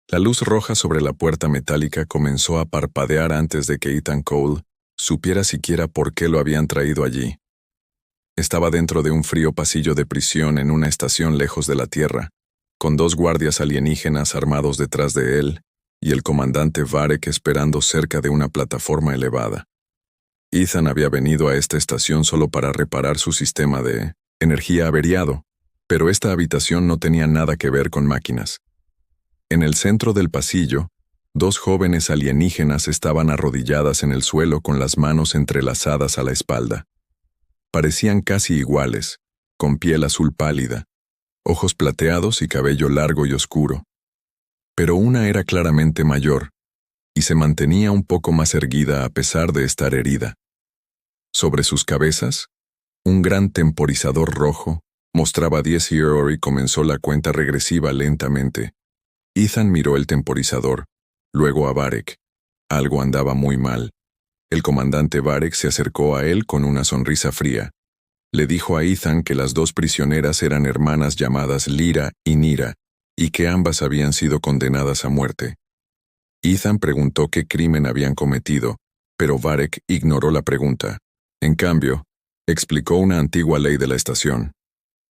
La luz roja sobre la puerta metálica comenzó a parpadear antes de que Ethan Cole supiera siquiera por qué lo habían traído allí. Estaba dentro de un frío pasillo de prisión en una estación lejos de la Tierra, con 2 guardias alienígenas armados detrás de él y el comandante Varek esperando cerca de una plataforma elevada. Ethan había venido a esta estación solo para reparar su sistema de energía averiado, pero esta habitación no tenía nada que ver con máquinas. En el centro del pasillo, 2 jóvenes alienígenas estaban arrodilladas en el suelo con las manos entrelazadas a la espalda. Parecían casi iguales, con piel azul pálida, ojos plateados y cabello largo y oscuro. Pero una era claramente mayor, y se mantenía un poco más erguida a pesar de estar herida. Sobre sus cabezas, un gran temporizador rojo mostraba 10 y comenzó la cuenta regresiva lentamente. Ethan miró el temporizador, luego a Varek. Algo andaba muy mal. El comandante Varek se acercó a él con una sonrisa fría. Le dijo a Ethan que las 2 prisioneras eran hermanas llamadas Lyra y Nira, y que ambas habían sido condenadas a muerte. Ethan preguntó qué crimen habían cometido, pero Varek ignoró la pregunta. En cambio, explicó una antigua ley de la estación.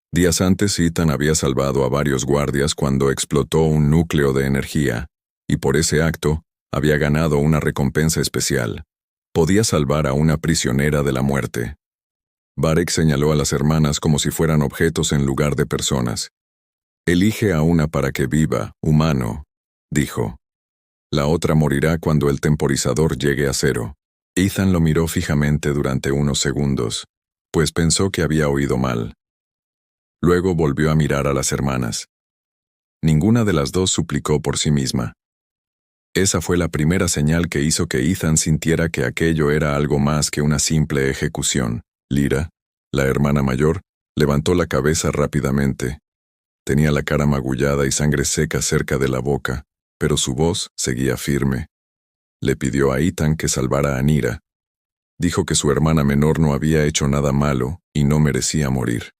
Días antes, Ethan había salvado a varios guardias cuando explotó un núcleo de energía, y por ese acto, había ganado una recompensa especial. Podía salvar a una prisionera de la muerte. Varek señaló a las hermanas como si fueran objetos en lugar de personas. «Elige a una para que viva, humano», dijo. «La otra morirá cuando el temporizador llegue a 0». Ethan lo miró fijamente durante unos segundos, pues pensó que había oído mal. Luego volvió a mirar a las hermanas. Ninguna de las 2 suplicó por sí misma. Esa fue la primera señal que hizo que Ethan sintiera que aquello era algo más que una simple ejecución. Lyra, la hermana mayor, levantó la cabeza rápidamente. Tenía la cara magullada y sangre seca cerca de la boca, pero su voz seguía firme. Le pidió a Ethan que salvara a Nira. Dijo que su hermana menor no había hecho nada malo y no merecía morir.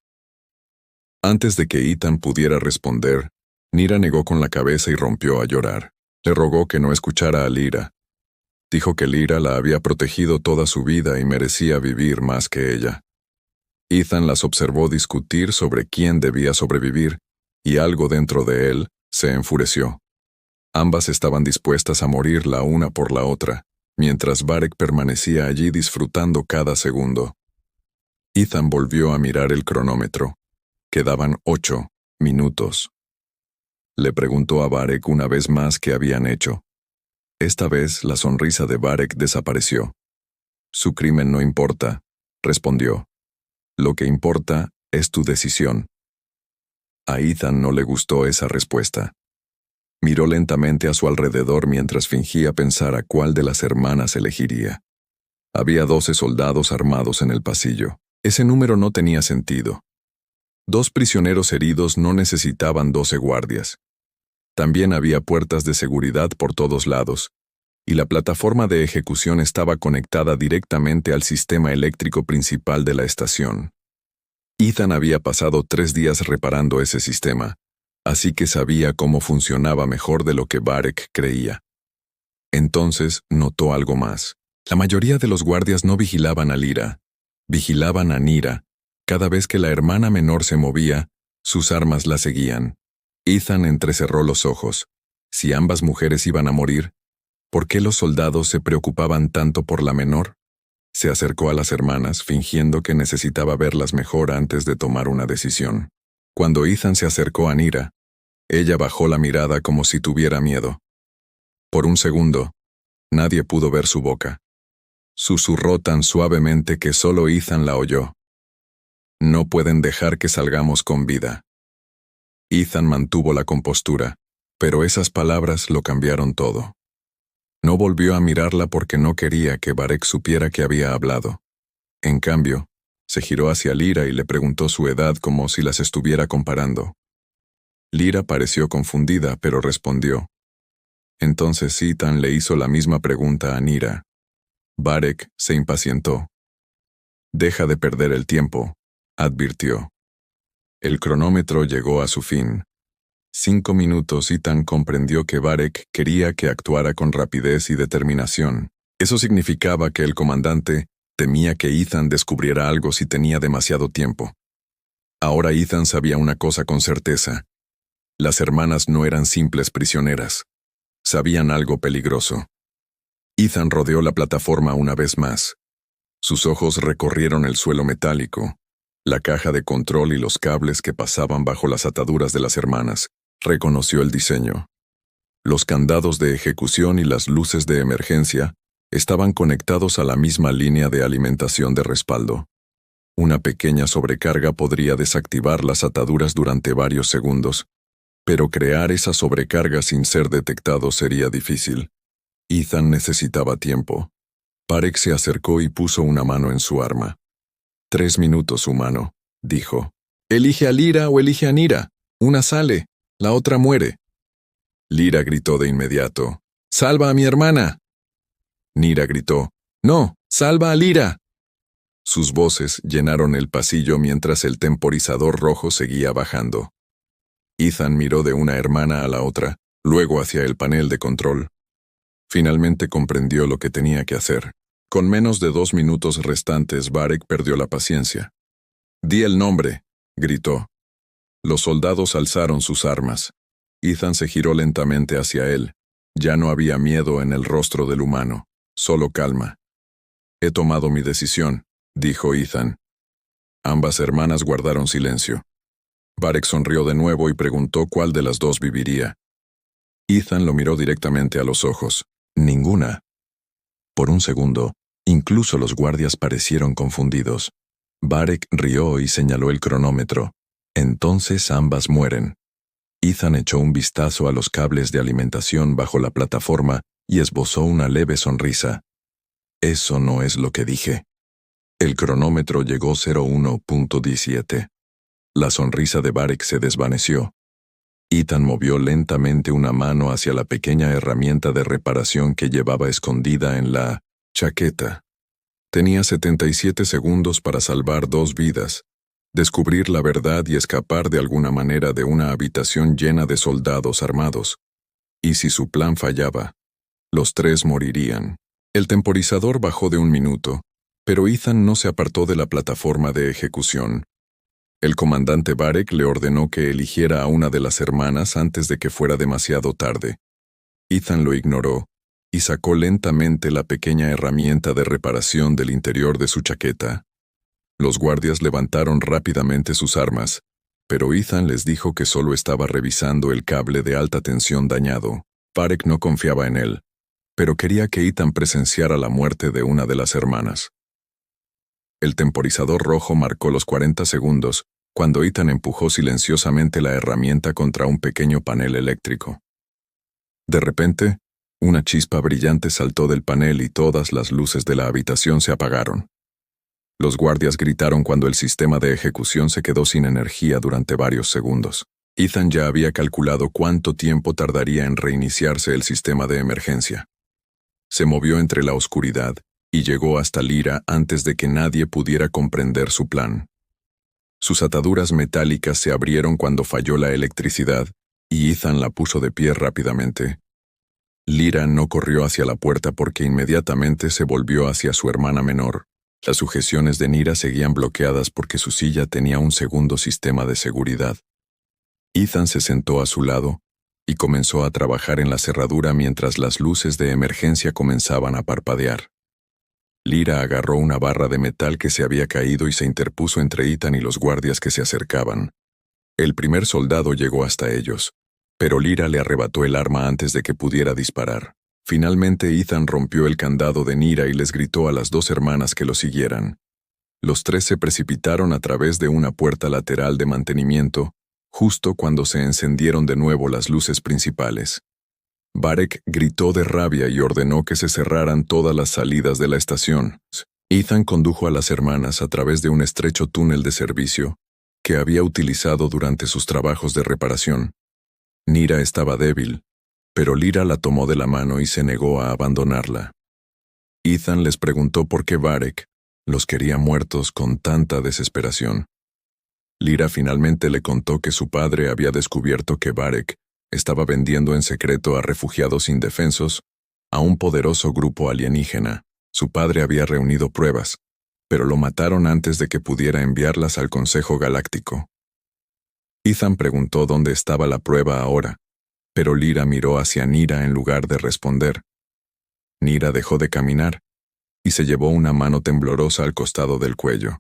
Antes de que Ethan pudiera responder, Nira negó con la cabeza y rompió a llorar. Le rogó que no escuchara a Lyra. Dijo que Lyra la había protegido toda su vida y merecía vivir más que ella. Ethan las observó discutir sobre quién debía sobrevivir, y algo dentro de él se enfureció. Ambas estaban dispuestas a morir la una por la otra, mientras Varek permanecía allí disfrutando cada segundo. Ethan volvió a mirar el cronómetro. Quedaban 8 minutos. Le preguntó a Varek una vez más qué habían hecho. Esta vez la sonrisa de Varek desapareció. «Su crimen no importa», respondió. «Lo que importa es tu decisión». A Ethan no le gustó esa respuesta. Miró lentamente a su alrededor mientras fingía pensar a cuál de las hermanas elegiría. Había 12 soldados armados en el pasillo. Ese número no tenía sentido. 2 prisioneros heridos no necesitaban 12 guardias. También había puertas de seguridad por todos lados, y la plataforma de ejecución estaba conectada directamente al sistema eléctrico principal de la estación. Ethan había pasado 3 días reparando ese sistema, así que sabía cómo funcionaba mejor de lo que Varek creía. Entonces notó algo más. La mayoría de los guardias no vigilaban a Lyra, vigilaban a Nira. Cada vez que la hermana menor se movía, sus armas la seguían. Ethan entrecerró los ojos. Si ambas mujeres iban a morir, ¿por qué los soldados se preocupaban tanto por la menor? Se acercó a las hermanas, fingiendo que necesitaba verlas mejor antes de tomar una decisión. Cuando Ethan se acercó a Nira, ella bajó la mirada como si tuviera miedo. Por un segundo, nadie pudo ver su boca. Susurró tan suavemente que solo Ethan la oyó. «No pueden dejar que salgamos con vida». Ethan mantuvo la compostura, pero esas palabras lo cambiaron todo. No volvió a mirarla porque no quería que Varek supiera que había hablado. En cambio, se giró hacia Lyra y le preguntó su edad como si las estuviera comparando. Lyra pareció confundida, pero respondió. Entonces Ethan le hizo la misma pregunta a Nira. Varek se impacientó. «Deja de perder el tiempo», advirtió. El cronómetro llegó a su fin. 5 minutos. Ethan comprendió que Varek quería que actuara con rapidez y determinación. Eso significaba que el comandante temía que Ethan descubriera algo si tenía demasiado tiempo. Ahora Ethan sabía una cosa con certeza. Las hermanas no eran simples prisioneras. Sabían algo peligroso. Ethan rodeó la plataforma una vez más. Sus ojos recorrieron el suelo metálico, la caja de control y los cables que pasaban bajo las ataduras de las hermanas. Reconoció el diseño. Los candados de ejecución y las luces de emergencia estaban conectados a la misma línea de alimentación de respaldo. Una pequeña sobrecarga podría desactivar las ataduras durante varios segundos, pero crear esa sobrecarga sin ser detectado sería difícil. Ethan necesitaba tiempo. Varek se acercó y puso una mano en su arma. 3 minutos, humano, dijo. Elige a Lyra o elige a Nira. Una sale, la otra muere. Lyra gritó de inmediato. ¡Salva a mi hermana! Nira gritó. ¡No! ¡Salva a Lyra! Sus voces llenaron el pasillo mientras el temporizador rojo seguía bajando. Ethan miró de una hermana a la otra, luego hacia el panel de control. Finalmente comprendió lo que tenía que hacer. Con menos de 2 minutos restantes, Varek perdió la paciencia. «Di el nombre», gritó. Los soldados alzaron sus armas. Ethan se giró lentamente hacia él. Ya no había miedo en el rostro del humano, solo calma. «He tomado mi decisión», dijo Ethan. Ambas hermanas guardaron silencio. Varek sonrió de nuevo y preguntó cuál de las dos viviría. Ethan lo miró directamente a los ojos. Ninguna. Por un segundo, incluso los guardias parecieron confundidos. Varek rió y señaló el cronómetro. Entonces ambas mueren. Ethan echó un vistazo a los cables de alimentación bajo la plataforma y esbozó una leve sonrisa. Eso no es lo que dije. El cronómetro llegó 01.17. La sonrisa de Varek se desvaneció. Ethan movió lentamente una mano hacia la pequeña herramienta de reparación que llevaba escondida en la chaqueta. Tenía 77 segundos para salvar 2 vidas, descubrir la verdad y escapar de alguna manera de una habitación llena de soldados armados. Y si su plan fallaba, los 3 morirían. El temporizador bajó de 1 minuto, pero Ethan no se apartó de la plataforma de ejecución. El comandante Varek le ordenó que eligiera a una de las hermanas antes de que fuera demasiado tarde. Ethan lo ignoró y sacó lentamente la pequeña herramienta de reparación del interior de su chaqueta. Los guardias levantaron rápidamente sus armas, pero Ethan les dijo que solo estaba revisando el cable de alta tensión dañado. Varek no confiaba en él, pero quería que Ethan presenciara la muerte de una de las hermanas. El temporizador rojo marcó los 40 segundos, cuando Ethan empujó silenciosamente la herramienta contra un pequeño panel eléctrico. De repente, una chispa brillante saltó del panel y todas las luces de la habitación se apagaron. Los guardias gritaron cuando el sistema de ejecución se quedó sin energía durante varios segundos. Ethan ya había calculado cuánto tiempo tardaría en reiniciarse el sistema de emergencia. Se movió entre la oscuridad y llegó hasta Lyra antes de que nadie pudiera comprender su plan. Sus ataduras metálicas se abrieron cuando falló la electricidad, y Ethan la puso de pie rápidamente. Lyra no corrió hacia la puerta porque inmediatamente se volvió hacia su hermana menor. Las sujeciones de Nira seguían bloqueadas porque su silla tenía un segundo sistema de seguridad. Ethan se sentó a su lado y comenzó a trabajar en la cerradura mientras las luces de emergencia comenzaban a parpadear. Lyra agarró una barra de metal que se había caído y se interpuso entre Ethan y los guardias que se acercaban. El primer soldado llegó hasta ellos, pero Lyra le arrebató el arma antes de que pudiera disparar. Finalmente Ethan rompió el candado de Nira y les gritó a las 2 hermanas que lo siguieran. Los 3 se precipitaron a través de una puerta lateral de mantenimiento, justo cuando se encendieron de nuevo las luces principales. Varek gritó de rabia y ordenó que se cerraran todas las salidas de la estación. Ethan condujo a las hermanas a través de un estrecho túnel de servicio que había utilizado durante sus trabajos de reparación. Nira estaba débil, pero Lyra la tomó de la mano y se negó a abandonarla. Ethan les preguntó por qué Varek los quería muertos con tanta desesperación. Lira finalmente le contó que su padre había descubierto que Varek estaba vendiendo en secreto a refugiados indefensos a un poderoso grupo alienígena. Su padre había reunido pruebas, pero lo mataron antes de que pudiera enviarlas al Consejo Galáctico. Ethan preguntó dónde estaba la prueba ahora, pero Lyra miró hacia Nira en lugar de responder. Nira dejó de caminar y se llevó una mano temblorosa al costado del cuello.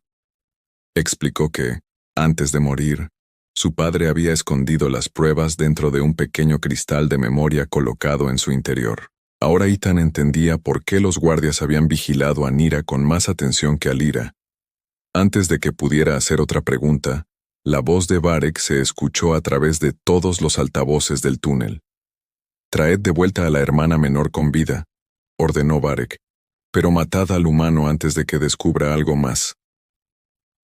Explicó que, antes de morir, su padre había escondido las pruebas dentro de un pequeño cristal de memoria colocado en su interior. Ahora Ethan entendía por qué los guardias habían vigilado a Nira con más atención que a Lyra. Antes de que pudiera hacer otra pregunta, la voz de Varek se escuchó a través de todos los altavoces del túnel. «Traed de vuelta a la hermana menor con vida», ordenó Varek, «pero matad al humano antes de que descubra algo más».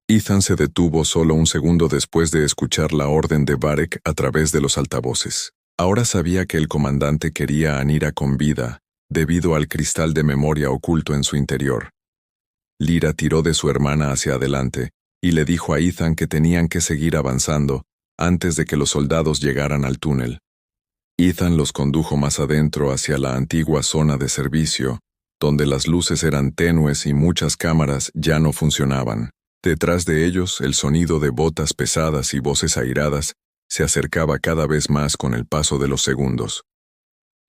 Ethan se detuvo solo un segundo después de escuchar la orden de Varek a través de los altavoces. Ahora sabía que el comandante quería a Nira con vida, debido al cristal de memoria oculto en su interior. Lyra tiró de su hermana hacia adelante y le dijo a Ethan que tenían que seguir avanzando antes de que los soldados llegaran al túnel. Ethan los condujo más adentro hacia la antigua zona de servicio, donde las luces eran tenues y muchas cámaras ya no funcionaban. Detrás de ellos, el sonido de botas pesadas y voces airadas se acercaba cada vez más con el paso de los segundos.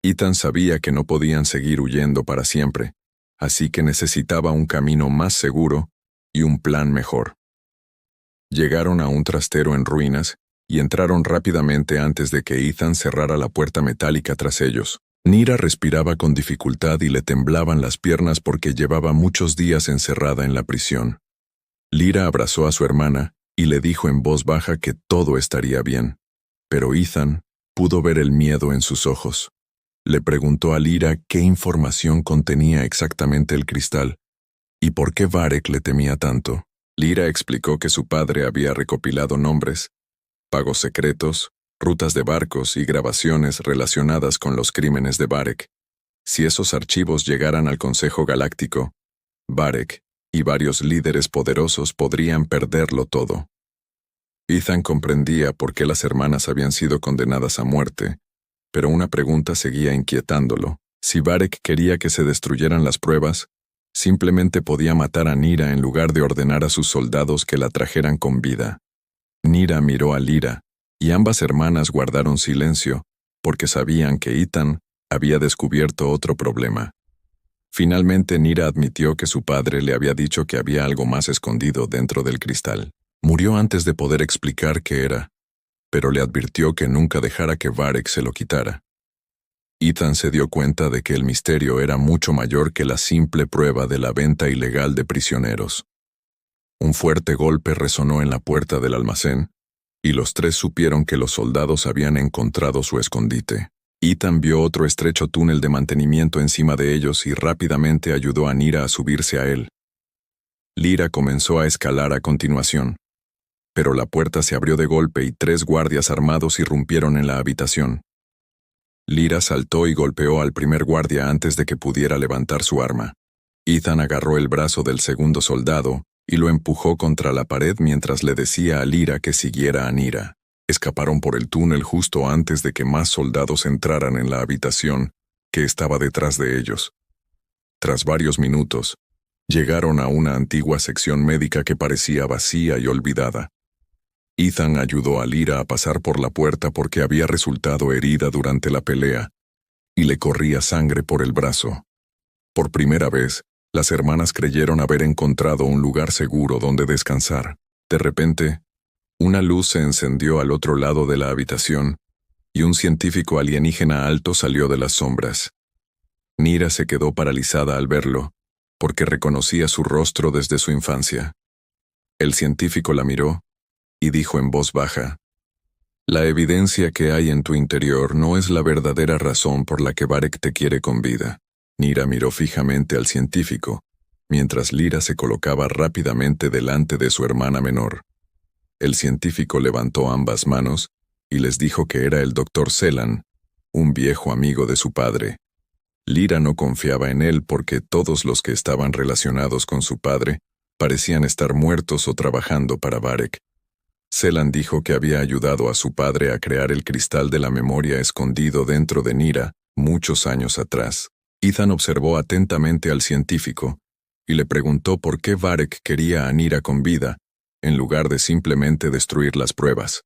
Ethan sabía que no podían seguir huyendo para siempre, así que necesitaba un camino más seguro y un plan mejor. Llegaron a un trastero en ruinas y entraron rápidamente antes de que Ethan cerrara la puerta metálica tras ellos. Nira respiraba con dificultad y le temblaban las piernas porque llevaba muchos días encerrada en la prisión. Lyra abrazó a su hermana y le dijo en voz baja que todo estaría bien, pero Ethan pudo ver el miedo en sus ojos. Le preguntó a Lyra qué información contenía exactamente el cristal y por qué Varek le temía tanto. Lyra explicó que su padre había recopilado nombres, pagos secretos, rutas de barcos y grabaciones relacionadas con los crímenes de Varek. Si esos archivos llegaran al Consejo Galáctico, Varek y varios líderes poderosos podrían perderlo todo. Ethan comprendía por qué las hermanas habían sido condenadas a muerte, pero una pregunta seguía inquietándolo. Si Varek quería que se destruyeran las pruebas, simplemente podía matar a Nira en lugar de ordenar a sus soldados que la trajeran con vida. Nira miró a Lyra, y ambas hermanas guardaron silencio, porque sabían que Ethan había descubierto otro problema. Finalmente Nira admitió que su padre le había dicho que había algo más escondido dentro del cristal. Murió antes de poder explicar qué era, pero le advirtió que nunca dejara que Varek se lo quitara. Ethan se dio cuenta de que el misterio era mucho mayor que la simple prueba de la venta ilegal de prisioneros. Un fuerte golpe resonó en la puerta del almacén, y los tres supieron que los soldados habían encontrado su escondite. Ethan vio otro estrecho túnel de mantenimiento encima de ellos y rápidamente ayudó a Nira a subirse a él. Lyra comenzó a escalar a continuación, pero la puerta se abrió de golpe y 3 guardias armados irrumpieron en la habitación. Lyra saltó y golpeó al primer guardia antes de que pudiera levantar su arma. Ethan agarró el brazo del segundo soldado y lo empujó contra la pared mientras le decía a Lyra que siguiera a Nira. Escaparon por el túnel justo antes de que más soldados entraran en la habitación que estaba detrás de ellos. Tras varios minutos, llegaron a una antigua sección médica que parecía vacía y olvidada. Ethan ayudó a Lyra a pasar por la puerta porque había resultado herida durante la pelea y le corría sangre por el brazo. Por primera vez, las hermanas creyeron haber encontrado un lugar seguro donde descansar. De repente, una luz se encendió al otro lado de la habitación y un científico alienígena alto salió de las sombras. Nira se quedó paralizada al verlo, porque reconocía su rostro desde su infancia. El científico la miró y dijo en voz baja: «La evidencia que hay en tu interior no es la verdadera razón por la que Varek te quiere con vida». Nira miró fijamente al científico, mientras Lyra se colocaba rápidamente delante de su hermana menor. El científico levantó ambas manos y les dijo que era el Dr. Celan, un viejo amigo de su padre. Lyra no confiaba en él porque todos los que estaban relacionados con su padre parecían estar muertos o trabajando para Varek. Selan dijo que había ayudado a su padre a crear el cristal de la memoria escondido dentro de Nira muchos años atrás. Ethan observó atentamente al científico y le preguntó por qué Varek quería a Nira con vida, en lugar de simplemente destruir las pruebas.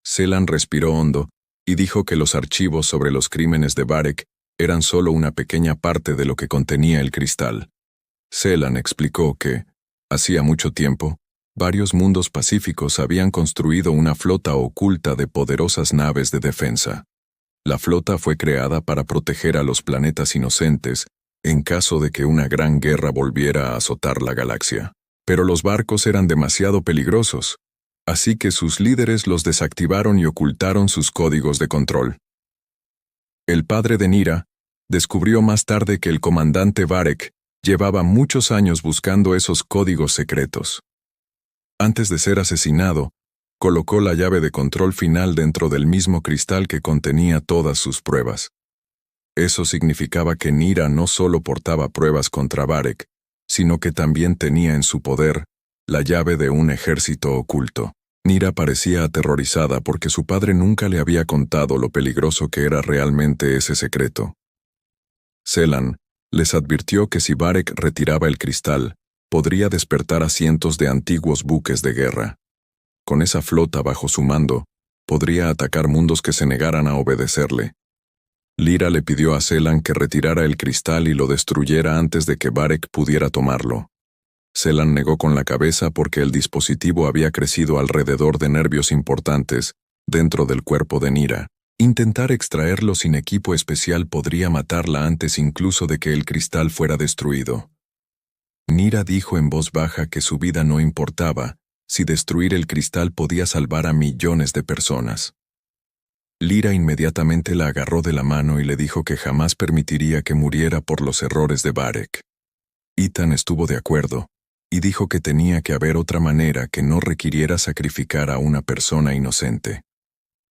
Selan respiró hondo y dijo que los archivos sobre los crímenes de Varek eran solo una pequeña parte de lo que contenía el cristal. Selan explicó que, hacía mucho tiempo, varios mundos pacíficos habían construido una flota oculta de poderosas naves de defensa. La flota fue creada para proteger a los planetas inocentes en caso de que una gran guerra volviera a azotar la galaxia. Pero los barcos eran demasiado peligrosos, así que sus líderes los desactivaron y ocultaron sus códigos de control. El padre de Nira descubrió más tarde que el comandante Varek llevaba muchos años buscando esos códigos secretos. Antes de ser asesinado, colocó la llave de control final dentro del mismo cristal que contenía todas sus pruebas. Eso significaba que Nira no solo portaba pruebas contra Varek, sino que también tenía en su poder la llave de un ejército oculto. Nira parecía aterrorizada porque su padre nunca le había contado lo peligroso que era realmente ese secreto. Selan les advirtió que si Varek retiraba el cristal, podría despertar a cientos de antiguos buques de guerra. Con esa flota bajo su mando, podría atacar mundos que se negaran a obedecerle. Lyra le pidió a Selan que retirara el cristal y lo destruyera antes de que Varek pudiera tomarlo. Selan negó con la cabeza porque el dispositivo había crecido alrededor de nervios importantes dentro del cuerpo de Nira. Intentar extraerlo sin equipo especial podría matarla antes incluso de que el cristal fuera destruido. Nira dijo en voz baja que su vida no importaba si destruir el cristal podía salvar a millones de personas. Lyra inmediatamente la agarró de la mano y le dijo que jamás permitiría que muriera por los errores de Varek. Ethan estuvo de acuerdo y dijo que tenía que haber otra manera que no requiriera sacrificar a una persona inocente.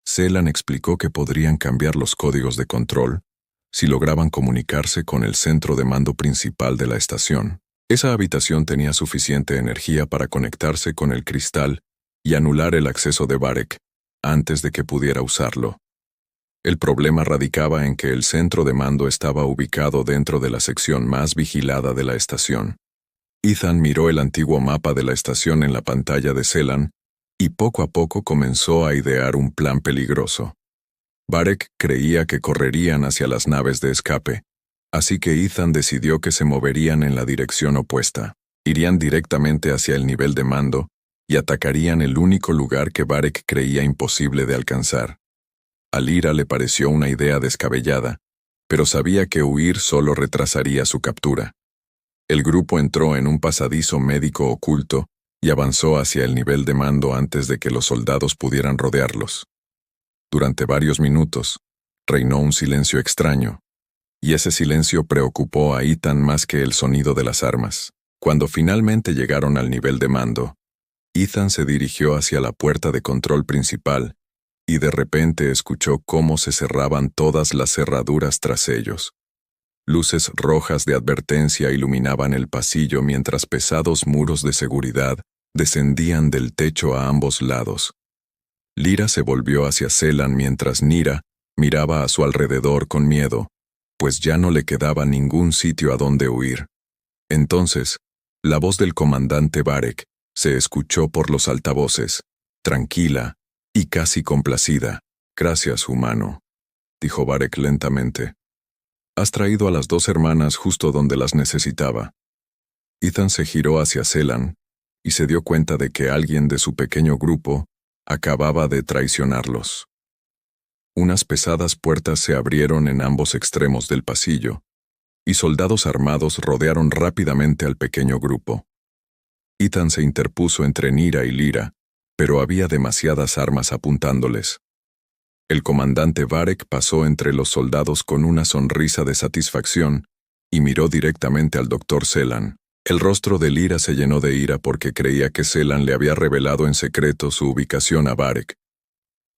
Selan explicó que podrían cambiar los códigos de control si lograban comunicarse con el centro de mando principal de la estación. Esa habitación tenía suficiente energía para conectarse con el cristal y anular el acceso de Varek antes de que pudiera usarlo. El problema radicaba en que el centro de mando estaba ubicado dentro de la sección más vigilada de la estación. Ethan miró el antiguo mapa de la estación en la pantalla de Selan y poco a poco comenzó a idear un plan peligroso. Varek creía que correrían hacia las naves de escape, así que Ethan decidió que se moverían en la dirección opuesta. Irían directamente hacia el nivel de mando y atacarían el único lugar que Varek creía imposible de alcanzar. A Lyra le pareció una idea descabellada, pero sabía que huir solo retrasaría su captura. El grupo entró en un pasadizo médico oculto y avanzó hacia el nivel de mando antes de que los soldados pudieran rodearlos. Durante varios minutos, reinó un silencio extraño, y ese silencio preocupó a Ethan más que el sonido de las armas. Cuando finalmente llegaron al nivel de mando, Ethan se dirigió hacia la puerta de control principal y de repente escuchó cómo se cerraban todas las cerraduras tras ellos. Luces rojas de advertencia iluminaban el pasillo mientras pesados muros de seguridad descendían del techo a ambos lados. Lyra se volvió hacia Selan mientras Nira miraba a su alrededor con miedo, pues ya no le quedaba ningún sitio a donde huir. Entonces, la voz del comandante Varek se escuchó por los altavoces, tranquila y casi complacida. «Gracias, humano», dijo Varek lentamente. «Has traído a las dos hermanas justo donde las necesitaba». Ethan se giró hacia Selan y se dio cuenta de que alguien de su pequeño grupo acababa de traicionarlos. Unas pesadas puertas se abrieron en ambos extremos del pasillo, y soldados armados rodearon rápidamente al pequeño grupo. Ethan se interpuso entre Nira y Lyra, pero había demasiadas armas apuntándoles. El comandante Varek pasó entre los soldados con una sonrisa de satisfacción y miró directamente al Dr. Selan. El rostro de Lyra se llenó de ira porque creía que Selan le había revelado en secreto su ubicación a Varek.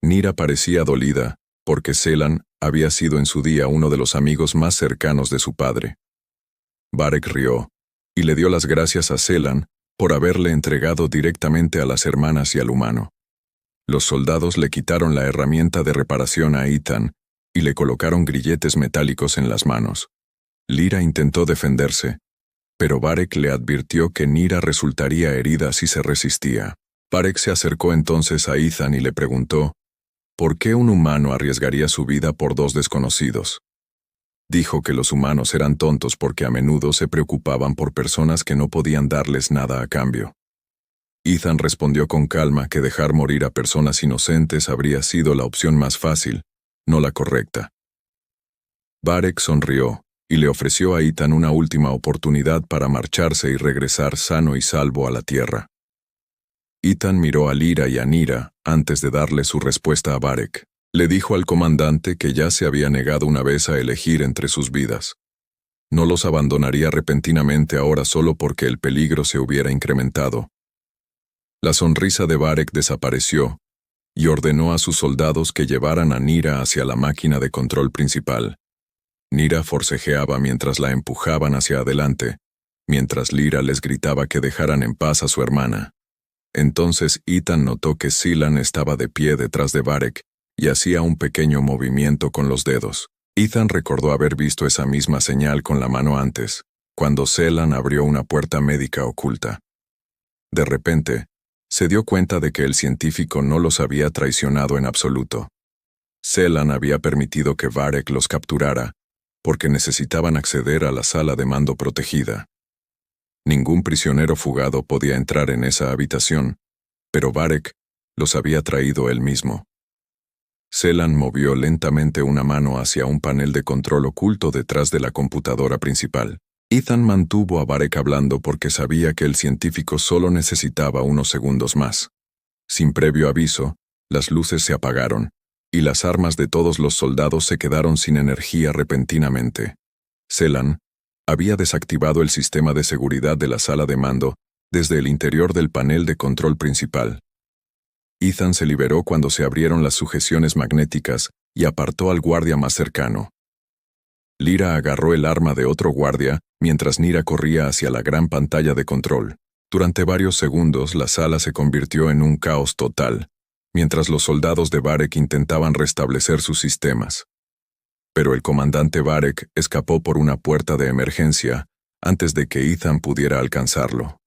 Nira parecía dolida, porque Selan había sido en su día uno de los amigos más cercanos de su padre. Varek rió y le dio las gracias a Selan por haberle entregado directamente a las hermanas y al humano. Los soldados le quitaron la herramienta de reparación a Ethan y le colocaron grilletes metálicos en las manos. Lyra intentó defenderse, pero Varek le advirtió que Nyra resultaría herida si se resistía. Varek se acercó entonces a Ethan y le preguntó, ¿por qué un humano arriesgaría su vida por dos desconocidos? Dijo que los humanos eran tontos porque a menudo se preocupaban por personas que no podían darles nada a cambio. Ethan respondió con calma que dejar morir a personas inocentes habría sido la opción más fácil, no la correcta. Varek sonrió y le ofreció a Ethan una última oportunidad para marcharse y regresar sano y salvo a la tierra. Ethan miró a Lyra y a Nyra antes de darle su respuesta a Varek. Le dijo al comandante que ya se había negado una vez a elegir entre sus vidas. No los abandonaría repentinamente ahora solo porque el peligro se hubiera incrementado. La sonrisa de Varek desapareció y ordenó a sus soldados que llevaran a Nyra hacia la máquina de control principal. Nyra forcejeaba mientras la empujaban hacia adelante, mientras Lyra les gritaba que dejaran en paz a su hermana. Entonces Ethan notó que Scylan estaba de pie detrás de Varek y hacía un pequeño movimiento con los dedos. Ethan recordó haber visto esa misma señal con la mano antes, cuando Scylan abrió una puerta médica oculta. De repente, se dio cuenta de que el científico no los había traicionado en absoluto. Scylan había permitido que Varek los capturara, porque necesitaban acceder a la sala de mando protegida. Ningún prisionero fugado podía entrar en esa habitación, pero Varek los había traído él mismo. Scylan movió lentamente una mano hacia un panel de control oculto detrás de la computadora principal. Ethan mantuvo a Varek hablando porque sabía que el científico solo necesitaba unos segundos más. Sin previo aviso, las luces se apagaron, y las armas de todos los soldados se quedaron sin energía repentinamente. Scylan había desactivado el sistema de seguridad de la sala de mando desde el interior del panel de control principal. Ethan se liberó cuando se abrieron las sujeciones magnéticas y apartó al guardia más cercano. Lyra agarró el arma de otro guardia mientras Nyra corría hacia la gran pantalla de control. Durante varios segundos la sala se convirtió en un caos total, mientras los soldados de Varek intentaban restablecer sus sistemas. Pero el comandante Varek escapó por una puerta de emergencia antes de que Ethan pudiera alcanzarlo.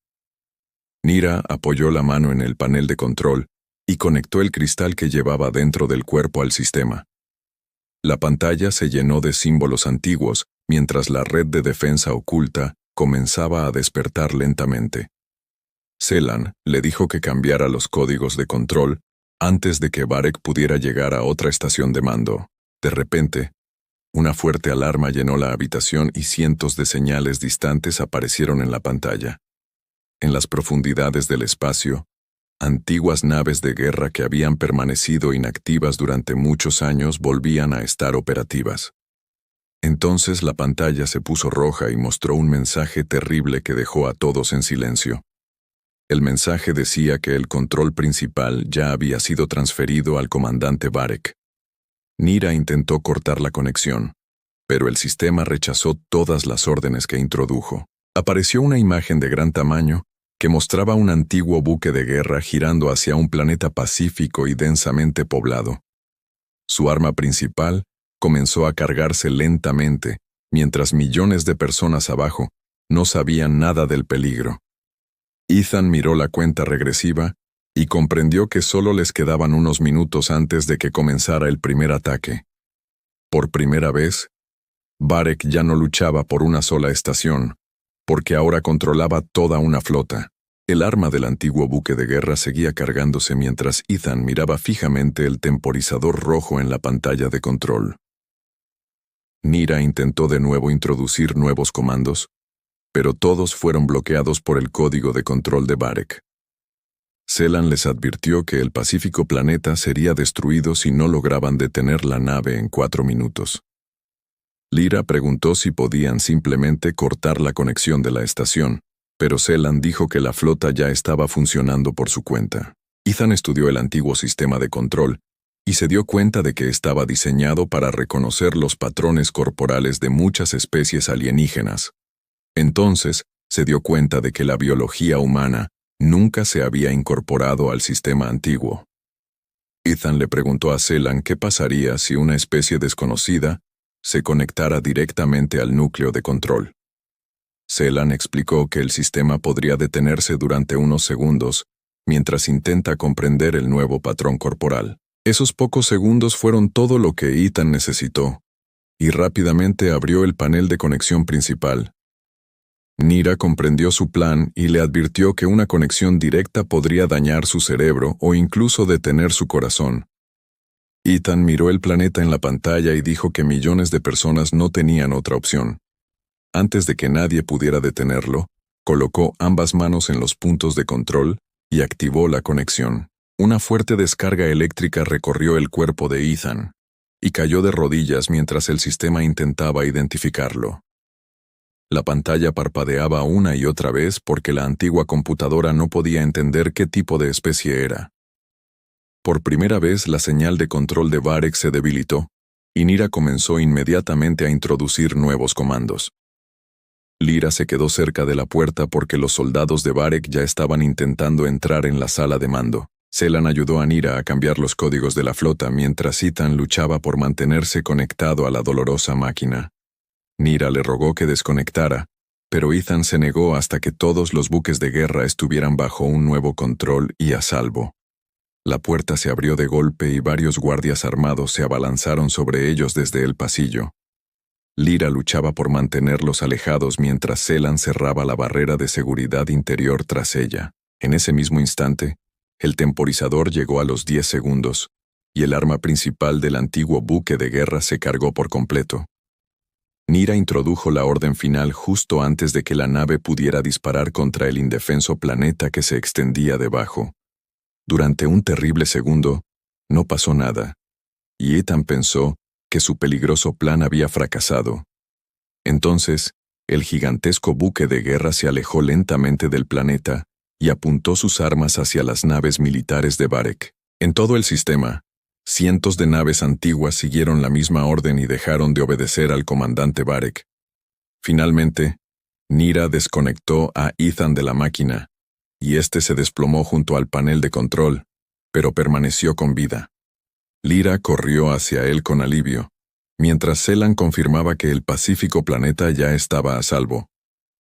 Nyra apoyó la mano en el panel de control y conectó el cristal que llevaba dentro del cuerpo al sistema. La pantalla se llenó de símbolos antiguos mientras la red de defensa oculta comenzaba a despertar lentamente. Scylan le dijo que cambiara los códigos de control antes de que Varek pudiera llegar a otra estación de mando. De repente, una fuerte alarma llenó la habitación y cientos de señales distantes aparecieron en la pantalla. En las profundidades del espacio, antiguas naves de guerra que habían permanecido inactivas durante muchos años volvían a estar operativas. Entonces la pantalla se puso roja y mostró un mensaje terrible que dejó a todos en silencio. El mensaje decía que el control principal ya había sido transferido al comandante Varek. Nyra intentó cortar la conexión, pero el sistema rechazó todas las órdenes que introdujo. Apareció una imagen de gran tamaño que mostraba un antiguo buque de guerra girando hacia un planeta pacífico y densamente poblado. Su arma principal comenzó a cargarse lentamente, mientras millones de personas abajo no sabían nada del peligro. Ethan miró la cuenta regresiva y comprendió que solo les quedaban unos minutos antes de que comenzara el primer ataque. Por primera vez, Varek ya no luchaba por una sola estación, porque ahora controlaba toda una flota. El arma del antiguo buque de guerra seguía cargándose mientras Ethan miraba fijamente el temporizador rojo en la pantalla de control. Nyra intentó de nuevo introducir nuevos comandos, pero todos fueron bloqueados por el código de control de Varek. Scylan les advirtió que el pacífico planeta sería destruido si no lograban detener la nave en 4 minutos. Lyra preguntó si podían simplemente cortar la conexión de la estación, pero Scylan dijo que la flota ya estaba funcionando por su cuenta. Ethan estudió el antiguo sistema de control y se dio cuenta de que estaba diseñado para reconocer los patrones corporales de muchas especies alienígenas. Entonces, se dio cuenta de que la biología humana nunca se había incorporado al sistema antiguo. Ethan le preguntó a Selan qué pasaría si una especie desconocida se conectara directamente al núcleo de control. Selan explicó que el sistema podría detenerse durante unos segundos mientras intenta comprender el nuevo patrón corporal. Esos pocos segundos fueron todo lo que Ethan necesitó, y rápidamente abrió el panel de conexión principal. Nira comprendió su plan y le advirtió que una conexión directa podría dañar su cerebro o incluso detener su corazón. Ethan miró el planeta en la pantalla y dijo que millones de personas no tenían otra opción. Antes de que nadie pudiera detenerlo, colocó ambas manos en los puntos de control y activó la conexión. Una fuerte descarga eléctrica recorrió el cuerpo de Ethan y cayó de rodillas mientras el sistema intentaba identificarlo. La pantalla parpadeaba una y otra vez porque la antigua computadora no podía entender qué tipo de especie era. Por primera vez la señal de control de Varek se debilitó, y Nira comenzó inmediatamente a introducir nuevos comandos. Lyra se quedó cerca de la puerta porque los soldados de Varek ya estaban intentando entrar en la sala de mando. Selan ayudó a Nira a cambiar los códigos de la flota mientras Ethan luchaba por mantenerse conectado a la dolorosa máquina. Nira le rogó que desconectara, pero Ethan se negó hasta que todos los buques de guerra estuvieran bajo un nuevo control y a salvo. La puerta se abrió de golpe y varios guardias armados se abalanzaron sobre ellos desde el pasillo. Lyra luchaba por mantenerlos alejados mientras Selan cerraba la barrera de seguridad interior tras ella. En ese mismo instante, el temporizador llegó a los 10 segundos, y el arma principal del antiguo buque de guerra se cargó por completo. Nira introdujo la orden final justo antes de que la nave pudiera disparar contra el indefenso planeta que se extendía debajo. Durante un terrible segundo, no pasó nada, y Ethan pensó que su peligroso plan había fracasado. Entonces, el gigantesco buque de guerra se alejó lentamente del planeta y apuntó sus armas hacia las naves militares de Varek. En todo el sistema, cientos de naves antiguas siguieron la misma orden y dejaron de obedecer al comandante Varek. Finalmente, Nira desconectó a Ethan de la máquina, y éste se desplomó junto al panel de control, pero permaneció con vida. Lyra corrió hacia él con alivio, mientras Selan confirmaba que el pacífico planeta ya estaba a salvo.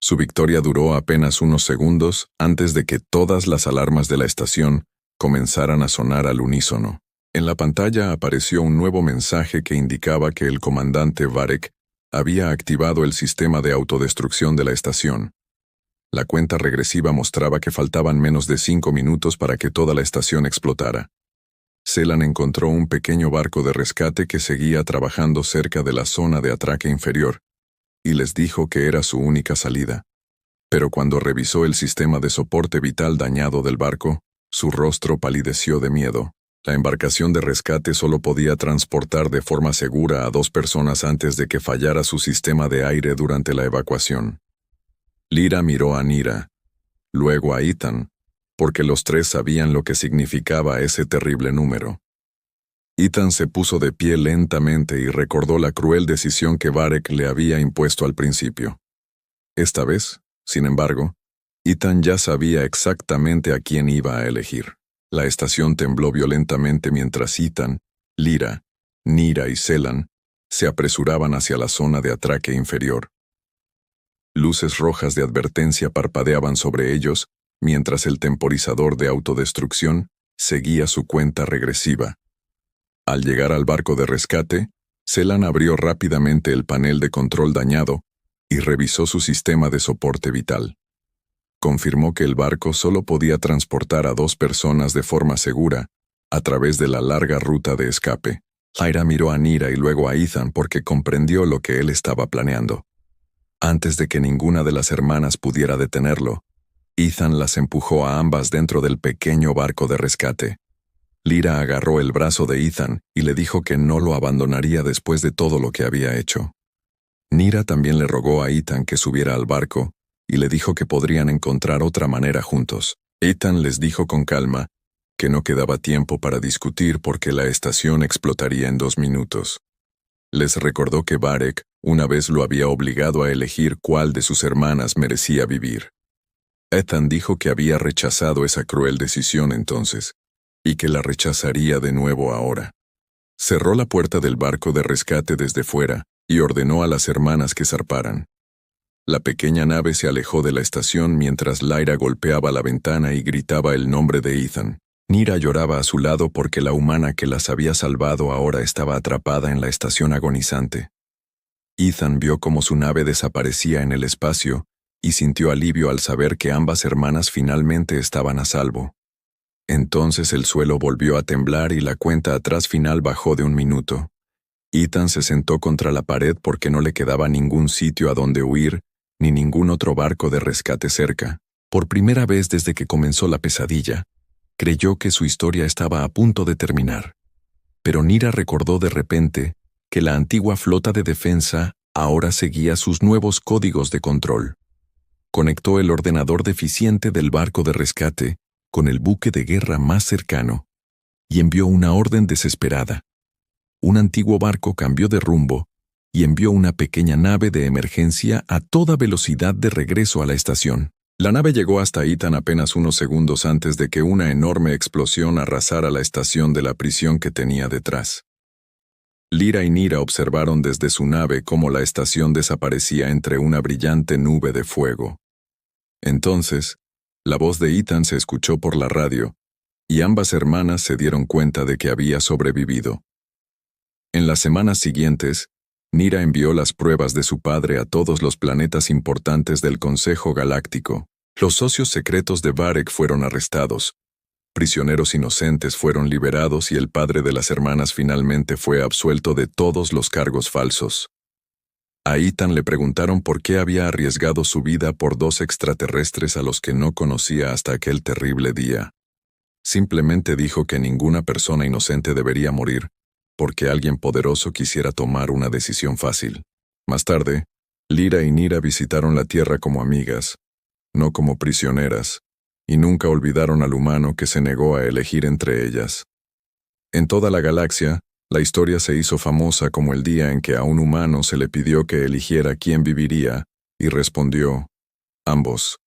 Su victoria duró apenas unos segundos antes de que todas las alarmas de la estación comenzaran a sonar al unísono. En la pantalla apareció un nuevo mensaje que indicaba que el comandante Varek había activado el sistema de autodestrucción de la estación. La cuenta regresiva mostraba que faltaban menos de 5 minutos para que toda la estación explotara. Selan encontró un pequeño barco de rescate que seguía trabajando cerca de la zona de atraque inferior, y les dijo que era su única salida. Pero cuando revisó el sistema de soporte vital dañado del barco, su rostro palideció de miedo. La embarcación de rescate solo podía transportar de forma segura a 2 personas antes de que fallara su sistema de aire durante la evacuación. Lyra miró a Nira, luego a Ethan, porque los tres sabían lo que significaba ese terrible número. Ethan se puso de pie lentamente y recordó la cruel decisión que Varek le había impuesto al principio. Esta vez, sin embargo, Ethan ya sabía exactamente a quién iba a elegir. La estación tembló violentamente mientras Ethan, Lyra, Nira y Selan se apresuraban hacia la zona de atraque inferior. Luces rojas de advertencia parpadeaban sobre ellos, mientras el temporizador de autodestrucción seguía su cuenta regresiva. Al llegar al barco de rescate, Selan abrió rápidamente el panel de control dañado y revisó su sistema de soporte vital. Confirmó que el barco solo podía transportar a 2 personas de forma segura a través de la larga ruta de escape. Lyra miró a Nira y luego a Ethan porque comprendió lo que él estaba planeando. Antes de que ninguna de las hermanas pudiera detenerlo, Ethan las empujó a ambas dentro del pequeño barco de rescate. Lyra agarró el brazo de Ethan y le dijo que no lo abandonaría después de todo lo que había hecho. Nira también le rogó a Ethan que subiera al barco y le dijo que podrían encontrar otra manera juntos. Ethan les dijo con calma que no quedaba tiempo para discutir porque la estación explotaría en 2 minutos. Les recordó que Varek Una vez lo había obligado a elegir cuál de sus hermanas merecía vivir. Ethan dijo que había rechazado esa cruel decisión entonces, y que la rechazaría de nuevo ahora. Cerró la puerta del barco de rescate desde fuera y ordenó a las hermanas que zarparan. La pequeña nave se alejó de la estación mientras Lyra golpeaba la ventana y gritaba el nombre de Ethan. Nyra lloraba a su lado porque la humana que las había salvado ahora estaba atrapada en la estación agonizante. Ethan vio cómo su nave desaparecía en el espacio y sintió alivio al saber que ambas hermanas finalmente estaban a salvo. Entonces el suelo volvió a temblar y la cuenta atrás final bajó de 1 minuto. Ethan se sentó contra la pared porque no le quedaba ningún sitio a donde huir, ni ningún otro barco de rescate cerca. Por primera vez desde que comenzó la pesadilla, creyó que su historia estaba a punto de terminar. Pero Nyra recordó de repente que la antigua flota de defensa ahora seguía sus nuevos códigos de control. Conectó el ordenador deficiente del barco de rescate con el buque de guerra más cercano y envió una orden desesperada. Un antiguo barco cambió de rumbo y envió una pequeña nave de emergencia a toda velocidad de regreso a la estación. La nave llegó hasta Ethan apenas unos segundos antes de que una enorme explosión arrasara la estación de la prisión que tenía detrás. Lyra y Nyra observaron desde su nave cómo la estación desaparecía entre una brillante nube de fuego. Entonces, la voz de Ethan se escuchó por la radio, y ambas hermanas se dieron cuenta de que había sobrevivido. En las semanas siguientes, Nyra envió las pruebas de su padre a todos los planetas importantes del Consejo Galáctico. Los socios secretos de Varek fueron arrestados, prisioneros inocentes fueron liberados y el padre de las hermanas finalmente fue absuelto de todos los cargos falsos. A Ethan le preguntaron por qué había arriesgado su vida por 2 extraterrestres a los que no conocía hasta aquel terrible día. Simplemente dijo que ninguna persona inocente debería morir, porque alguien poderoso quisiera tomar una decisión fácil. Más tarde, Lyra y Nyra visitaron la Tierra como amigas, no como prisioneras, y nunca olvidaron al humano que se negó a elegir entre ellas. En toda la galaxia, la historia se hizo famosa como el día en que a un humano se le pidió que eligiera quién viviría, y respondió, ambos.